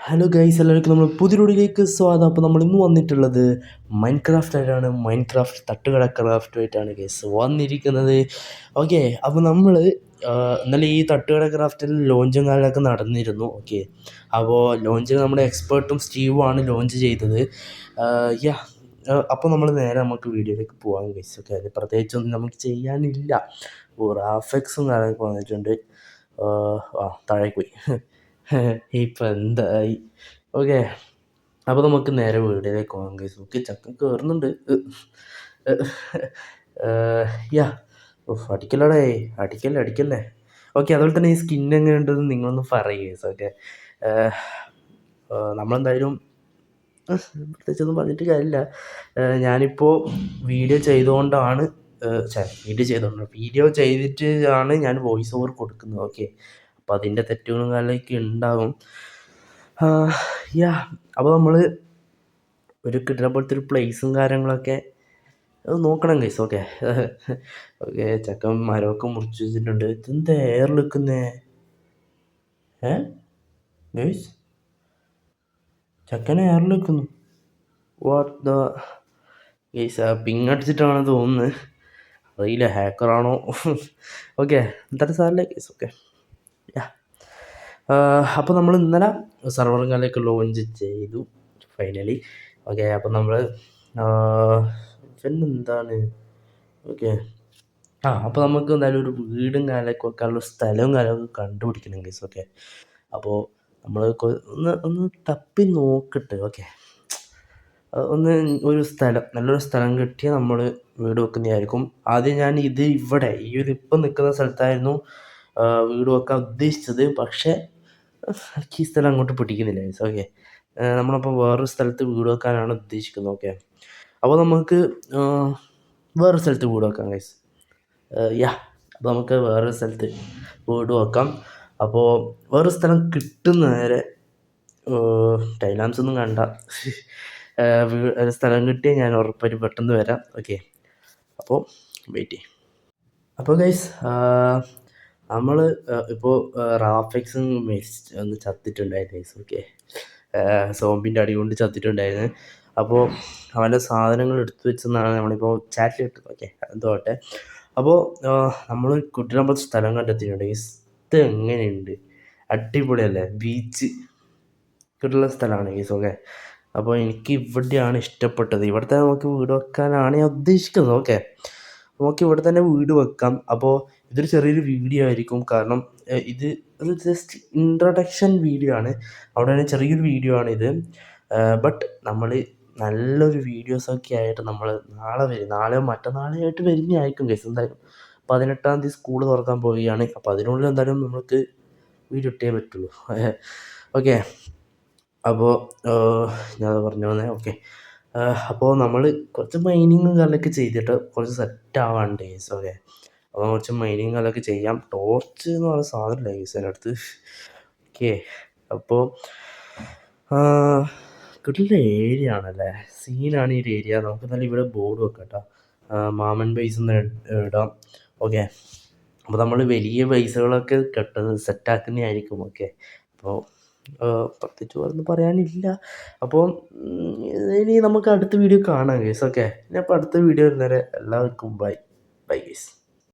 Hello guys, എല്ലാവർക്കും നമ്മൾ പുതിയ വീഡിയോയിലേക്ക് സ്വാഗതം. അപ്പോൾ നമ്മൾ ഇന്ന് വന്നിട്ടുള്ളത് മൈൻക്രാഫ്റ്റ് ആയിട്ടാണ്. മൈൻക്രാഫ്റ്റ് തട്ടുകട ക്രാഫ്റ്റുമായിട്ടാണ് ഗൈസ് വന്നിരിക്കുന്നത്. ഓക്കെ, അപ്പോൾ നമ്മൾ ഇന്നലെ ഈ തട്ടുകട ക്രാഫ്റ്റിൽ ലോഞ്ചും കാര്യങ്ങളൊക്കെ നടന്നിരുന്നു. ഓക്കെ, അപ്പോൾ ലോഞ്ച് നമ്മുടെ എക്സ്പേർട്ടും സ്റ്റീവുമാണ് ലോഞ്ച് ചെയ്തത്. യാ അപ്പോൾ നമ്മൾ നേരെ നമുക്ക് വീഡിയോയിലേക്ക് പോകാം ഗൈസ്. ഓക്കെ, അത് പ്രത്യേകിച്ചൊന്നും നമുക്ക് ചെയ്യാനില്ല. ഗ്രാഫിക്സും കാര്യങ്ങളൊക്കെ വന്നിട്ടുണ്ട്. താഴേക്ക് പോയി ഇപ്പം എന്തായി. ഓക്കെ, അപ്പോൾ നമുക്ക് നേരെ വീഡിയോയിലേക്ക് പോകാം ഗൈസ്. ഓക്കെ, ചക്കൻ കയറുന്നുണ്ട്. യാ അടിക്കല്ലടേ, അടിക്കല്ലേ. ഓക്കെ, അതുപോലെ തന്നെ ഈ സ്കിൻ എങ്ങനെ ഉണ്ടെന്ന് നിങ്ങളൊന്ന് പറയുക ഗൈസ്. ഓക്കെ, നമ്മളെന്തായാലും പ്രത്യേകിച്ചൊന്നും പറഞ്ഞിട്ട് കാര്യമില്ല. ഞാനിപ്പോൾ വീഡിയോ ചെയ്തുകൊണ്ടാണ് വീഡിയോ ചെയ്തിട്ട് ആണ് ഞാൻ വോയിസ് ഓവർ കൊടുക്കുന്നത്. ഓക്കെ, അപ്പോൾ അതിൻ്റെ തെറ്റുകളും കാര്യങ്ങളൊക്കെ ഉണ്ടാകും. യാ അപ്പോൾ നമ്മൾ ഒരു കിട്ടുന്ന പോലത്തെ ഒരു പ്ലേസും കാര്യങ്ങളൊക്കെ നോക്കണം ഗൈസ്. ഓക്കെ ഓക്കെ, ചക്കൻ മരമൊക്കെ മുറിച്ച് വെച്ചിട്ടുണ്ട്. ഇതെന്താ എയറിൽ നിൽക്കുന്നേ? ഗൈസ്, ചക്കനെ എയറിൽ നിൽക്കുന്നു. വാട്ട് ദ ഗൈസ്, പിങ് അടിച്ചിട്ടാണ് തോന്നുന്നത്. അറിയില്ല, ഹാക്കറാണോ? ഓക്കെ, എന്തായാലും സാറില്ല ഗൈസ്. ഓക്കെ, യാ അപ്പോൾ നമ്മൾ ഇന്നലെ സർവറും കാലൊക്കെ ലോഞ്ച് ചെയ്തു ഫൈനലി. ഓക്കെ, അപ്പോൾ നമ്മൾ പിന്നെന്താണ്, ഓക്കെ അപ്പോൾ നമുക്ക് എന്തായാലും ഒരു വീടും കാലൊക്കെ വെക്കാനുള്ള സ്ഥലവും കാലമൊക്കെ കണ്ടുപിടിക്കണം ഗൈസ്. ഓക്കെ, അപ്പോൾ നമ്മൾ ഒന്ന് തപ്പി നോക്കട്ടെ. ഓക്കെ, ഒരു സ്ഥലം, നല്ലൊരു സ്ഥലം കിട്ടിയാൽ നമ്മൾ വീട് വെക്കുന്നതായിരിക്കും. ആദ്യം ഞാൻ ഇവിടെ ഇപ്പം നിൽക്കുന്ന സ്ഥലത്തായിരുന്നു വീട് വെക്കാൻ ഉദ്ദേശിച്ചത്. പക്ഷേ ഈ സ്ഥലം അങ്ങോട്ട് പിടിക്കുന്നില്ല ഗൈസ്. ഓക്കെ, നമ്മളപ്പോൾ വേറൊരു സ്ഥലത്ത് വീട് വെക്കാനാണ് ഉദ്ദേശിക്കുന്നത്. ഓക്കെ, അപ്പോൾ നമുക്ക് വേറൊരു സ്ഥലത്ത് വീട് വെക്കാം ഗൈസ്. അപ്പോൾ നമുക്ക് വേറൊരു സ്ഥലത്ത് വീട് വെക്കാം. അപ്പോൾ വേറൊരു സ്ഥലം കിട്ടുന്ന നേരെ ടൈലാൻസ് ഒന്നും കണ്ട സ്ഥലം കിട്ടിയാൽ ഞാൻ ഉറപ്പായിട്ട് പെട്ടെന്ന് വരാം. ഓക്കെ, അപ്പോൾ വെയിറ്റ് ചെയ്യും. അപ്പോൾ ഗൈസ്, നമ്മൾ ഇപ്പോൾ റാഫെക്സും ഒന്ന് ചത്തിട്ടുണ്ടായിരുന്നു ഗൈസ്. ഓക്കെ, സോംബിൻ്റെ അടി കൊണ്ട് ചത്തിട്ടുണ്ടായിരുന്നു. അപ്പോൾ അവൻ്റെ സാധനങ്ങൾ എടുത്തു വെച്ചെന്നാണ് നമ്മളിപ്പോൾ ചാറ്റിൽ ഇട്ടത്. ഓക്കെ, എന്തോട്ടെ. അപ്പോൾ നമ്മൾ കുട്ടിനപ്പോൾ സ്ഥലം കണ്ടെത്തിയിട്ടുണ്ട് ഗൈസ്. ഇത് എങ്ങനെയുണ്ട്? അടിപൊളിയല്ലേ? ബീച്ച് കിട്ടുള്ള സ്ഥലമാണ് ഗൈസ്. ഓക്കെ, അപ്പോൾ എനിക്ക് ഇവിടെയാണ് ഇഷ്ടപ്പെട്ടത്. ഇവിടുത്തെ നമുക്ക് വീട് വെക്കാനാണ് ഞാൻ ഉദ്ദേശിക്കുന്നത്. ഓക്കെ, നമുക്ക് ഇവിടെ തന്നെ വീട് വെക്കാം. അപ്പോൾ ഇതൊരു ചെറിയൊരു വീഡിയോ ആയിരിക്കും, കാരണം ഇത് ജസ്റ്റ് ഇൻട്രൊഡക്ഷൻ വീഡിയോ ആണ്. അവിടെ ചെറിയൊരു വീഡിയോ ആണിത്. ബട്ട് നമ്മൾ നല്ലൊരു വീഡിയോസൊക്കെ ആയിട്ട് നമ്മൾ നാളെയോ മറ്റന്നാളോ ആയിട്ട് വരുന്നതായിരിക്കും ഗൈസ്. എന്തായാലും 18-ാം തീയതി സ്കൂൾ തുറക്കാൻ പോവുകയാണ്. അപ്പോൾ അതിനുള്ളിൽ എന്തായാലും നമുക്ക് വീഡിയോ ഇട്ടേ പറ്റുള്ളൂ. ഓക്കെ, അപ്പോൾ ഞാൻ പറഞ്ഞു വന്നേ. ഓക്കെ, അപ്പോൾ നമ്മൾ കുറച്ച് മൈനിങ്ങും കാര്യമൊക്കെ ചെയ്തിട്ട് കുറച്ച് സെറ്റ് ആവാണ്ട് ഗൈസ്. ഓക്കെ, അപ്പോൾ കുറച്ച് മൈനിങ് കാര്യമൊക്കെ ചെയ്യാം. ടോർച്ച് എന്ന് പറയുന്ന സാധനമില്ല ഗൈസ് എൻ്റെ അടുത്ത്. ഓക്കെ, അപ്പോൾ കിട്ടുന്ന ഏരിയ ആണല്ലേ, സീനാണ് ഈ ഒരു ഏരിയ. നമുക്ക് എന്നാലും ഇവിടെ ബോർഡ് വെക്കാം കേട്ടോ, മാമൻ ബേസ് ഒന്ന് ഇടാം. ഓക്കെ, അപ്പോൾ നമ്മൾ വലിയ പൈസകളൊക്കെ സെറ്റാക്കുന്നതായിരിക്കും. ഓക്കെ, അപ്പോൾ പ്രത്യേകിച്ച് ഒന്നും പറയാനില്ല. അപ്പോൾ ഇനി നമുക്ക് അടുത്ത വീഡിയോ കാണാം ഗൈസ്. ഓക്കെ, ഇനി അപ്പോൾ അടുത്ത വീഡിയോ വരുന്നവരെ എല്ലാവർക്കും ബൈ ഗൈസ്.